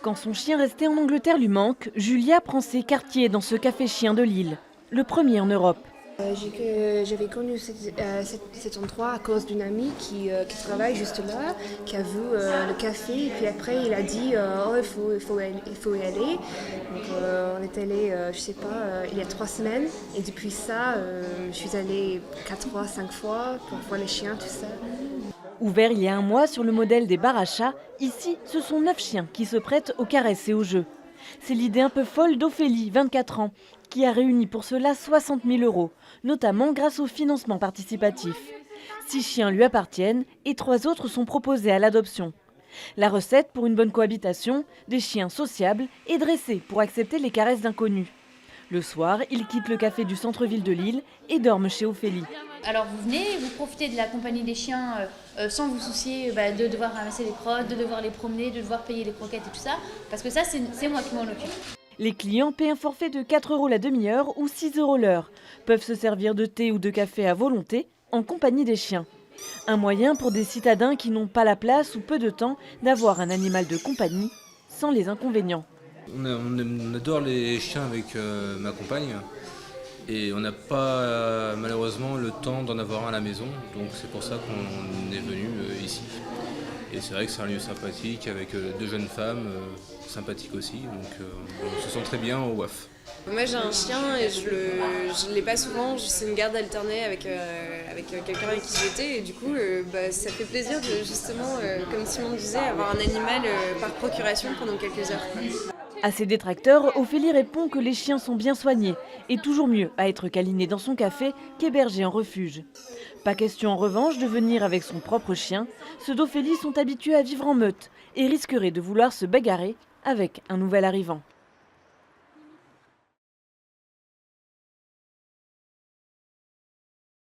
Quand son chien resté en Angleterre lui manque, Julia prend ses quartiers dans ce café chien de Lille, le premier en Europe. J'avais connu cet endroit à cause d'une amie qui travaille juste là, qui a vu le café, et puis après il a dit oh, il faut y aller. Donc on est allé, je sais pas, il y a 3 semaines, et depuis ça, je suis allée 4 fois, 5 fois pour voir les chiens, tout ça. Ouvert il y a un mois sur le modèle des bars à chats, ici ce sont 9 chiens qui se prêtent aux caresses et aux jeux. C'est l'idée un peu folle d'Ophélie, 24 ans, qui a réuni pour cela 60 000 €, notamment grâce au financement participatif. 6 chiens lui appartiennent et 3 autres sont proposés à l'adoption. La recette pour une bonne cohabitation, des chiens sociables et dressés pour accepter les caresses d'inconnus. Le soir, ils quittent le café du centre-ville de Lille et dorment chez Ophélie. Alors vous venez, vous profitez de la compagnie des chiens sans vous soucier de devoir ramasser les crottes, de devoir les promener, de devoir payer les croquettes et tout ça, parce que ça c'est moi qui m'en occupe. Les clients paient un forfait de 4 € la demi-heure ou 6 € l'heure, peuvent se servir de thé ou de café à volonté en compagnie des chiens. Un moyen pour des citadins qui n'ont pas la place ou peu de temps d'avoir un animal de compagnie sans les inconvénients. On adore les chiens avec ma compagne et on n'a pas malheureusement le temps d'en avoir un à la maison, donc c'est pour ça qu'on est venu ici. Et c'est vrai que c'est un lieu sympathique avec 2 jeunes femmes sympathiques aussi, donc on se sent très bien au WAF. Moi j'ai un chien et je l'ai pas souvent, c'est une garde alternée avec quelqu'un avec qui j'étais et du coup ça fait plaisir de justement, comme Simon disait, avoir un animal par procuration pendant quelques heures. À ses détracteurs, Ophélie répond que les chiens sont bien soignés et toujours mieux à être câlinés dans son café qu'hébergés en refuge. Pas question en revanche de venir avec son propre chien. Ceux d'Ophélie sont habitués à vivre en meute et risqueraient de vouloir se bagarrer avec un nouvel arrivant.